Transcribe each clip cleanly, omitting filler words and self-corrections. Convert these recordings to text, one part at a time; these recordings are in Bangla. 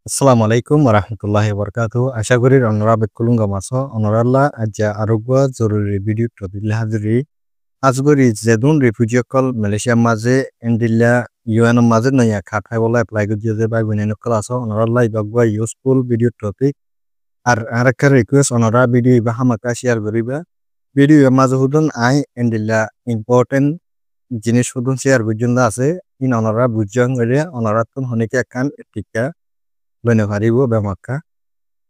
আসসালামু আলাইকুম ওরহমতুল্লাহি ওবরকাতুহু। আশা করি অনরা বেকুলুঙ্গা মাছো অনরাল্লা আজ্জা আরোগ্য জরুরি ভিডিও টদিল্লা হাজরি আজগরি জেদুন রিফিউজি কল মালয়েশিয়া মাঝে এন্ডিল্লা ইউএন মাঝে নয়া খাটাই বলা এপ্লাই করে দিয়ে বাই বইনাই নকল আসো অনরাল্লা ইবাগবা ইউজফুল ভিডিও টপিক আর আরেকটা রিকোয়েস্ট অনরা ভিডিও ইবা হামাকা শেয়ার করিবা ভিডিও মাঝে হুদুন আই এন্ডিল্লা ইম্পর্টেন্ট জিনিস হুদুন শেয়ার বুঝুন আছে ইন অনরা বুঝাং গরে অনরা তুন হনিকে একান টিকা লইনে পারিব বেমাক্কা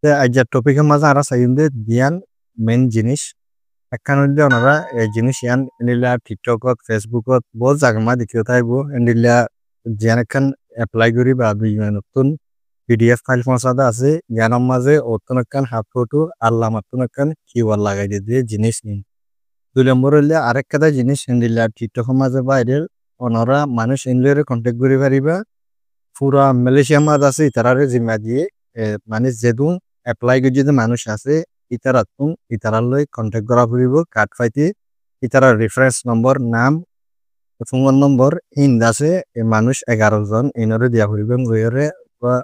তে আইজার টপিকের মাঝে আরা চাইন্দে দিয়ান মেন জিনিস একখান হইলে ওনারা এই জিনিস ইয়ান এন্ডিলা টিকটকত ফেসবুকত বহুত জায়গা মা দেখিও থাকব এন্ডিলা জিয়ান একখান এপ্লাই করি বা নতুন পিডিএফ ফাইল পৌঁছাদা আছে জ্ঞানের মাঝে অতন একখান হাফ ফটো আল্লাহ মাতুন একখান কিওয়ার লাগাই দিয়ে জিনিস নিন ২ নম্বর হইলে আরেক কাদা জিনিস এন্ডিলা টিকটকের মাঝে বাইরের ওনারা মানুষ এন্ডিলারে কন্ট্যাক্ট করি পারিবা পুরা মালয়েশিয়া মাঝ আছে ইতারারে জিম্মা দিয়ে মানে যেদুন এপ্লাই করে যদি মানুষ আছে ইতারাতুন ইতারার লই কন্ট্যাক্ট করা পড়িব কার্ড পাইতে ইতারার রেফারেন্স নম্বর নাম ফোন নম্বর ইন আছে মানুষ 11 জন ইনরে দিয়া পড়িব গয়রে বা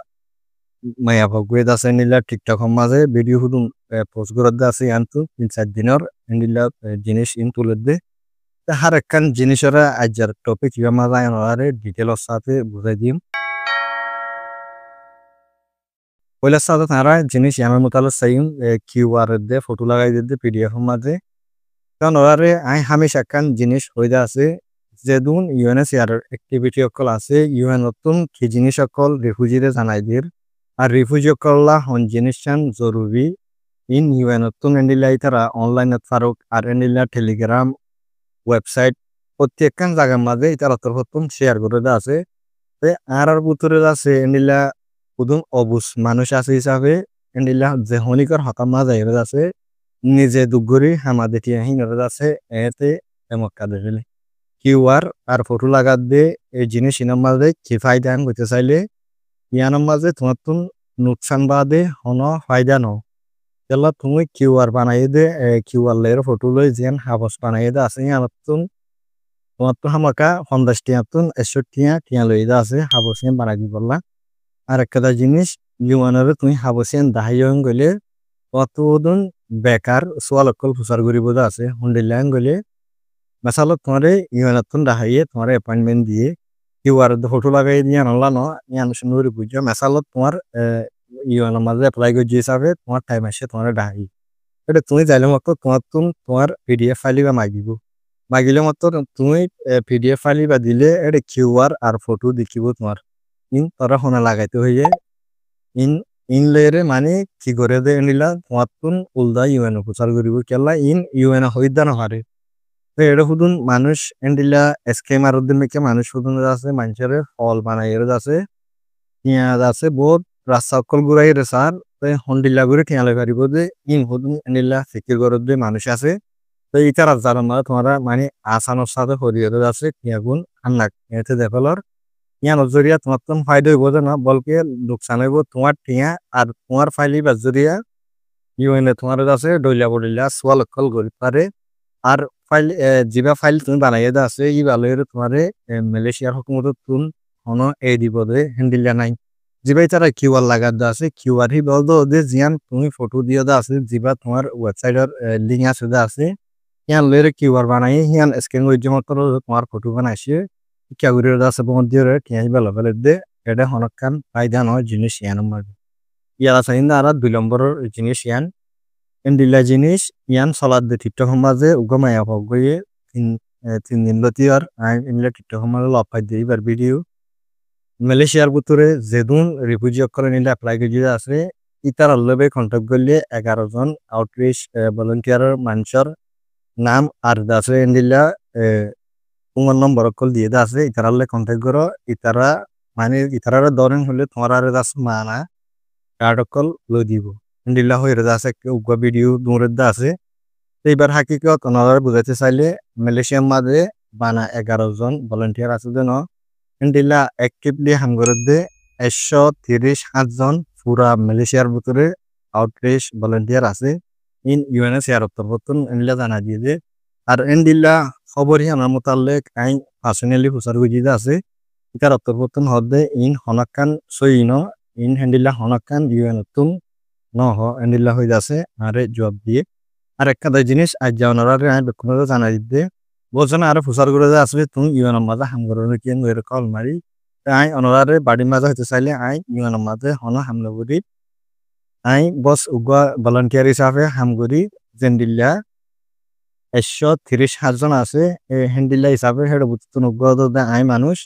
মায়া ভগুয়ে আছে নিলা টিকটক মাঝে ভিডিও হুদুন পোস্ট করে আছে আনতু ৩-৪ দিনের নিলা জিনিস ইন তুলে দে হার একখান জিনিসরা আজার টপিক ইয়া মাঝে আনারে ডিটেইলস সাথে বুঝাই দিম পয়লা সাথে তারা জিনিস আমার মোতালে সাইম কিউআর দে ফটো লাগাই দে পিডিএফ মাঝে কারণ ওরারে আই হামেশা কান জিনিস হইদা আছে যেদুন ইউএনএসসিআর অ্যাক্টিভিটি অকল আছে ইউএন নতুন কি জিনিস অকল রিফিউজিরে জানাই দির আর রিফিউজি অকল্লা হন জিনিসান জরুরি ইন ইউএন নতুন এন্ডিলাই তারা অনলাইন ফারুক আর এন্ডিলা টেলিগ্রাম ওয়েবসাইট প্রত্যেকখান জায়গার মাঝে তারা তরফতুন শেয়ার করে দেওয়া আছে আর ভিতরে আছে এন্ডিলা উদুম অবুস মানুষ আছে হিসাবে এন্ডিলা যে হনিকর হকাম মাঝে আছে নিজে দুগুরি হামাদে টিয়া হিনরে আছে এতে এমক্কা দেখিলে কিউআর আর ফটো লাগাত দে এই জিনিস ইনার মাঝে কি ফায়দা আন করতে চাইলে ইয়ানোর মাঝে তোমার তুন নুকসান বাদে হন ফায়দা ন তেলা তুমি কিউআর বানাই দে কিউআর লের ফটো লই যেন হাবস বানাই দে আছে ইয়ানোর তুন তোমার তো হামাকা ৫০ টিয়া তুন ৬১ টিয়া লই দে আছে হাবসিয়ান বানাই দি বললা আর একটা জিনিস ইউএনরে তুমি হাবসিয়ান দাহাইয়ং গলে অতদন বেকার সোয়াল অকল ফুসার গরিব আছে হুন্ডিল্যাং গলে মেসালত তোমারে ইউএনতুন দাহাইয়ে তোমারে অ্যাপয়েন্টমেন্ট দিয়ে কিউআর ফটো লাগাই দিয়ে নলা ন ইয়ান সুন্দরী বুঝছো মেসালত তোমার ইউএন মাঝে অ্যাপ্লাই করে হিসাবে তোমার টাইম আসে তোমার দাহাই এটা তুমি চাইলে মতো তোমার পিডিএফ ফাইলি বা মাগিব মাগিলে মতো তুমি পিডিএফ ফাইলি বা দিলে এটা কিউআর আর ফটো দেখিব তোমার ইন তোরা হোনা লাগাইতে হইয়ে ইন ইন লেরে মানে কি করে দে নিলা তোমার তুন উলদা ইউএন প্রচার করিব কেলা ইন ইউএন হইদা না হারে তো এটা হুদুন মানুষ এন্ডিলা স্কেম আর উদ্দিন মেকে মানুষ হুদুন আছে মানুষের ফল বানাইয়ের আছে পেঁয়াজ আছে বহুত রাস্তা অকল ঘুরাই রে স্যার তো হন্ডিল্লা ঘুরে ঠেয়ালে পারিব যে ইন হুদুন এন্ডিলা ফিকির গরদ দিয়ে মানুষ আছে তো ইটার জানার মানে তোমরা মানে আসানোর সাথে হরিয়র আছে টিয়াগুন আন্নাক এতে দেখালর ইয়ান জরিয়া তোমার তো ফায়দা হইব না বলকে লোকসান হইব তোমার টিয়া আর তোমার ফাইলি বা জরিয়া ইউএনএ তোমার আছে ডইলা বডিলা সোয়াল অকল করি পারে আর ফাইল জিবা ফাইল তুমি বানাইয়ে দা আছে ই ভালো তোমারে মালয়েশিয়ার হুকুমত তুন হনো এই দিব দে হ্যান্ডেলিয়া নাই জিবাই তারা কিউআর লাগার দা আছে কিউআর হি বল দো দে জিয়ান তুমি ফটো দিয়ে দা আছে জিবা তোমার ওয়েবসাইটের লিংক আছে দা আছে ইয়ান লইরে কিউআর বানাই ইয়ান স্ক্যান করে জমা করো তোমার ফটো বানাইছে কিয়া করে দা আছে বন্ধ দিয়ে টিয়াই ভালো ভালো দে এটা হনকান ফায়দা নয় জিনিস ইয়ান মাঝে ইয়ালা চাইন্দা আর ২ নম্বরের জিনিস ইয়ান এন্ডিলা জিনিস ইয়ান সলাদ দে টিকটক মাঝে উগমায়া ভগয়ে ৩ দিন লতিয়ার আই ইনলা টিকটক মাঝে লপাই দেই বার ভিডিও মালয়েশিয়ার ভিতরে যেদুন রিফিউজি করে নিলে অ্যাপ্লাই করে আছে ইতার লবে কন্টাক্ট করলে 11 জন আউটরিচ ভলান্টিয়ারের মানুষের নাম আর আছে এন্ডিলা ফোন নম্বর কল দিয়ে আছে ইতারালে কন্টাক্ট করো ইতারা মানে ইতারার ধরেন হলে তোমার আর দাস মানা কার্ড কল লই দিব এন্ডিলা হইরে আছে উগা ভিডিও দূরে আছে এইবার হাকিকত ওনারা বুঝাইতে চাইলে মালয়েশিয়ার মাঝে বানা 11 জন ভলান্টিয়ার আছে যেন এন্ডিলা অ্যাক্টিভলি হামগরদে 137 জন পুরা মালয়েশিয়ার ভিতরে আউটরিচ ভলান্টিয়ার আছে ইন ইউএনএসসিআর তরফতুন এন্ডিলা জানা দিয়ে যে আর এন্ডিলা খবরই আমার মোতালেক আইন পার্সোনালি প্রচার করে আছে ইতার তরফতুন হদে ইন হনাকান সইনো ইন হ্যান্ডিল্লা হনকান ইউএনতুন নহ হ্যান্ডিল্লা হয়ে যাচ্ছে আরে জবাব দিয়ে আর একটা জিনিস আজ যাওয়ার আই বেকুন জানাই দিতে বলছো না আরে ফুসার করে আসবে তুমি ইউএন মাঝে হামগরের কি কল মারি আই অনরারে বাড়ির মাঝে হতে চাইলে আই ইউএন মাঝে হন হামলা করি আই বস উগা ভলান্টিয়ার হিসাবে হামগরি জেন্ডিল্লা 130 জন আছে হ্যান্ডিল্লা হিসাবে হেড বুঝতুন উগা আই মানুষ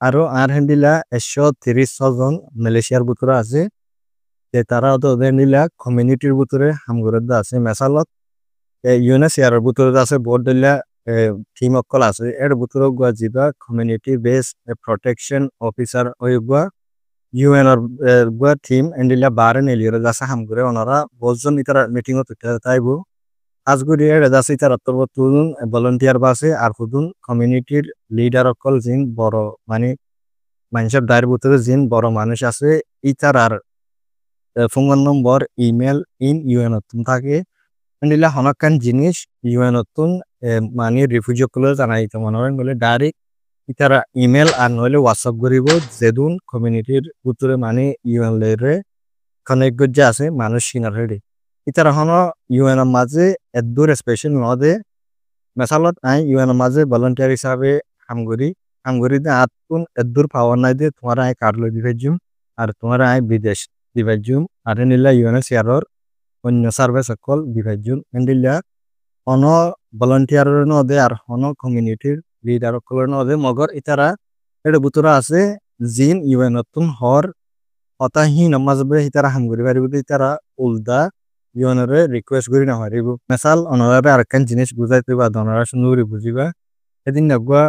আরো আর হ্যান্ডিল্লা 130 জন মালয়েশিয়ার ভিতরে আছে যে তারা তো হ্যান্ডিল্লা কমিউনিটির ভিতরে হামগরের আছে মেসালত ইউএনএসিআর ভিতরে আছে বহুত দিল্লা টিম অকল আছে এর ভিতরে গুয়া জিবা কমিউনিটি বেস প্রটেকশন অফিসার ওই গুয়া ইউএন এর গুয়া টিম এন্ডিলা বারেন এলিয়র যাসা হামগরে ওনারা বলজন ইতারা মিটিং ও তাইবো আজগুড়ি এর যাসা ইতারা তুলুন ভলান্টিয়ার বাসে আর হুদুন কমিউনিটির লিডার অকল জিন বড় মানে মানুষের দায়ের ভিতরে জিন বড় মানুষ আছে ইতারার ফোন নম্বর ইমেল ইন ইউএন থাকে এন্ডিলা হনকান জিনিস ইউএন মানে রিফিউজি কলে জানাই তো মনে হয় বলে ডাইরেক্ট ইতারা ইমেল আর নইলে হোয়াটসঅ্যাপ করিব যেদুন কমিউনিটির ভিতরে মানে ইউএন লেরে কানেক্ট গজ্জা আছে মানুষ সিনার হেডি ইতারা হন ইউএন এর মাঝে এদুর স্পেশাল নদে মেসালত আই ইউএন এর মাঝে ভলান্টিয়ার হিসাবে হামগরি দে আতুন এদুর পাওয়ার নাই দে তোমার আই কার্ড লই দিবেজুম আর তোমার আই বিদেশ দিবেজুম আর নিলা ইউএন সিআরর অন্য সার্ভিস সকল দিবেজুম এন্ডিলা হন ভলান্টিয়ারের নদে আর হন কমিউনিটির লিডার সকলের নদে মগর ইতারা এটা বুতরা আছে জিন ইউএন হর হতাহীন মাঝবে ইতারা হামগরি পারিব ইতারা উল্টা ইউএনরে রিকোয়েস্ট করি না হারিব মেসাল অনরাবে আরেকখান জিনিস বুঝাইতে বা দনরা সুন্দরী বুঝিবা এদিন গুয়া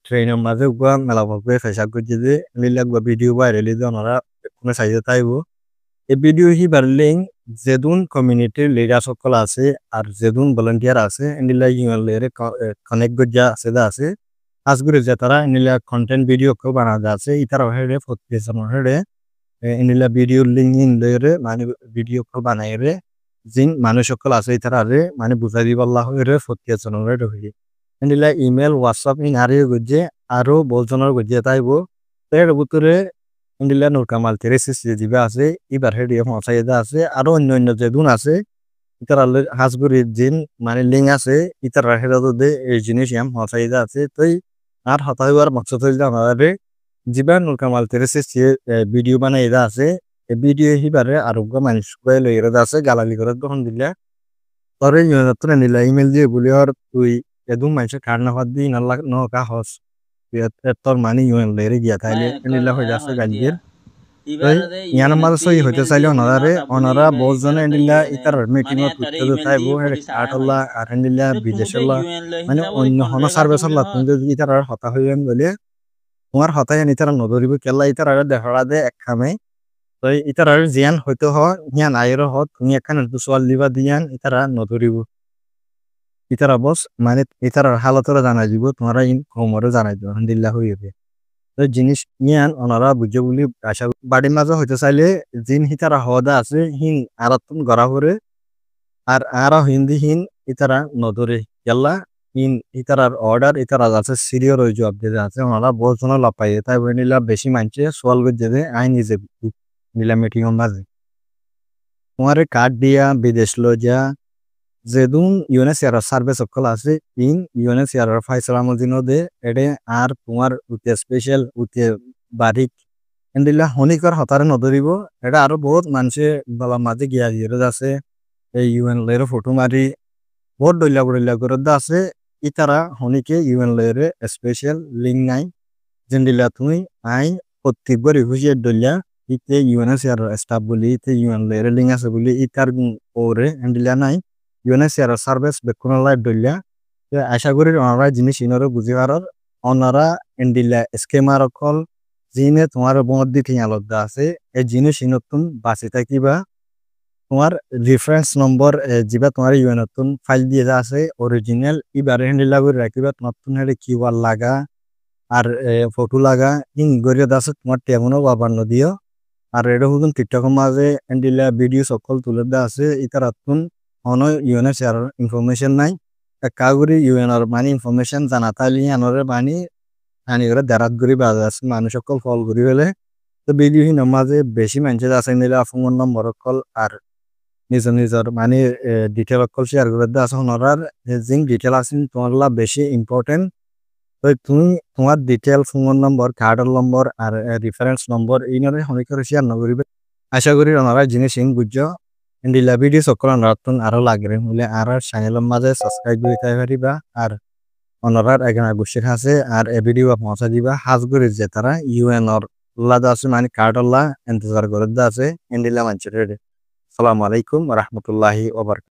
ট্রেনের মাঝে গুয়া মেলা ভাবে ফেসা করছে যে লিলা গুয়া ভিডিও বাইরে লিদে অনরা কোনো সাইজে তাইব এই ভিডিও হি বারলিং যেদুন কমিউনিটির লিডার সকল আছে আর যেদুন ভলান্টিয়ার আছে এন্ডিলা ইউএন লেরে কানেক্ট গজ্জা আছে আজগুরে যে তারা এন্ডিলা কন্টেন্ট ভিডিও কেউ বানাতে আছে ইতারা হেডে ফটোগ্রাফার হেডে এন্ডিলা ভিডিও লিঙ্ক ইন লেরে মানে ভিডিও কেউ বানাই রে জিন মানুষ সকল আছে ইতারা রে মানে বুঝাই দিব আল্লাহ রে ফটোগ্রাফার রে হই এন্ডিলা ইমেল হোয়াটসঅ্যাপ ইন আরে গজ্জে আরো বলজনের গজ্জে তাইবো এর ভিতরে ইন্ডিলা নুর কামাল তেরেসিস যে দিবা আছে ইবার হেডি পৌঁছাইদা আছে আরো অন্য যেদুন আছে ইতারা হাজগুড়ির জিন মানে লিঙ্ক আছে ইতারা হেডা দে এই জিনিস পৌঁছাইদা আছে তই আর হতাইবার মকসদ হইল আমারে জিবা নুর কামাল তেরেসিস যে ভিডিও বানাইদা আছে এই ভিডিও হিবারে আরোগ্য মানুষ লইরা আছে গালালি করে তখন দিলা তরে ইউনাতরে নিলা ইমেল দিয়ে বলি আর তুই এদুম মানুষের কারণা হাত দিই নাল্লা নকা হস তোর মানে ইউএন লেরে গিয়া তাইলে নিলা হয়ে যাচ্ছে গালিয়ের ইয়ান মাঝে সই হইতে চাইলে ওনারা বহুজনে এন্ডিলা ইতার মিটিং করতে তাইবো আটল্লা আর এন্ডিলা বিদেশল্লা মানে অন্য হন সার্ভিসল্লা তুমি যদি ইতার হতা হইবেন বলে তোমার হতাই ইতারা নধরিব কেলা ইতার দেহরা দে এক খামে তো ইতার জিয়ান হইতে হ ইয়ান আয়ের হ তুমি একখান সোয়াল দিবা দিয়ান ইতারা নধরিব ইতারা বস মানে ইতার হালতরা জানাই দিব তোমরা ইন কমরে জানাই দিব আলহামদুলিল্লাহ হইবে তো জিনিস ইয়ান ওনারা বুঝে বলি আশা বাড়ির মাঝে হইতে চাইলে জিন হিতারা হদা আছে হিন আরাতুন গড়া করে আর আরা হিন্দি হিন ইতারা নদরে গেল্লা ইন ইতারার অর্ডার ইতারা আছে সিরিয়র ওই জবাব দিতে আছে ওনারা বলছনা লাপাই তাই বইনিলা বেশি মানছে সোয়াল করে দিতে আই নিজে নিলা মিটিং মাঝে তোমার কার্ড দিয়া বিদেশ লো যা যেদুন ইউএনএসিআর সার্ভিস সকল আছে ইন ইউএনএসিআর ফাইসলা মদিনো দে এডে আর তোমার উতে স্পেশাল উতে বারিক এন্ডিলা হনিকর হতারে নদরিব এটা আরো বহুত মানুষে বালা মাঝে গিয়া দিয়ে আছে এই ইউএন লের ফটো মারি বহুত ডইলা করে আছে ইতারা হনিকে ইউএন লের স্পেশাল লিঙ্ক নাই যেন্ডিলা তুমি আই প্রত্যেকবার হুশিয়ার ডইলা ইতে ইউএনএসিআর স্টাফ বলি ইতে ইউএন লের লিঙ্ক আছে বলি ইতার ওরে এন্ডিলা নাই ইউএনএসিআর সার্ভিস বেকুন লাইভ দলিয়া আশা করি ওনারা জিনিস ইনরে বুঝি পারার ওনারা এন্ডিলা স্কেমার অকল জিনে তোমার বমদ্দি ঠিক আলাদা আছে এই জিনিস ইনতুন বাঁচি থাকিবা তোমার রেফারেন্স নম্বর যেবা তোমার ইউএনতুন ফাইল দিয়ে আছে অরিজিনাল ইবারে এন্ডিলা করে রাখিবা নতুন হেডে কিওয়ার লাগা আর ফটো লাগা ইন গরিয়া আছে তোমার টেমনও বাবার নদিও আর এটা হুদুন টিকটকের মাঝে এন্ডিলা ভিডিও সকল তুলে দেওয়া আছে ইতারাতুন অন ইউএনএসিআর ইনফরমেশন নাই কাগুরি ইউএনআর মানে ইনফরমেশন জানা তাইলে আনরে মানে আনি করে দেরাত গুরি বাজে আছে মানুষ সকল ফল করি হলে তো ভিডিও হি মাঝে বেশি মানুষে আছে নিলে ফোন নম্বর কল আর নিজর মানে ডিটেল কল শেয়ার করে দেওয়া আছে ওনার জিং ডিটেল আছে তোমার বেশি ইম্পর্টেন্ট। তো তুমি তোমার ডিটেল ফোন নম্বর কার্ডের নম্বর আর রেফারেন্স নম্বর এইনারে অনেক করে শেয়ার নকরিবে। আশা করি ওনারা জিনিস বুঝছো ইন্ডিলা ভিডিও সকল নতুন আরো লাগবে বলে আর চ্যানেলের মাঝে সাবস্ক্রাইব করে দিতে পারিবা আর ওনারার এখানে বসে আছে আর এ ভিডিও পৌঁছা দিবা হাজ করে যে তারা ইউএন অর লাদা আছে মানে কার্ডল্লা ইন্তজার করে আছে ইন্ডিলা মানছে। আসসালামু আলাইকুম ওয়া রাহমাতুল্লাহি ওয়া বারাকাতুহু।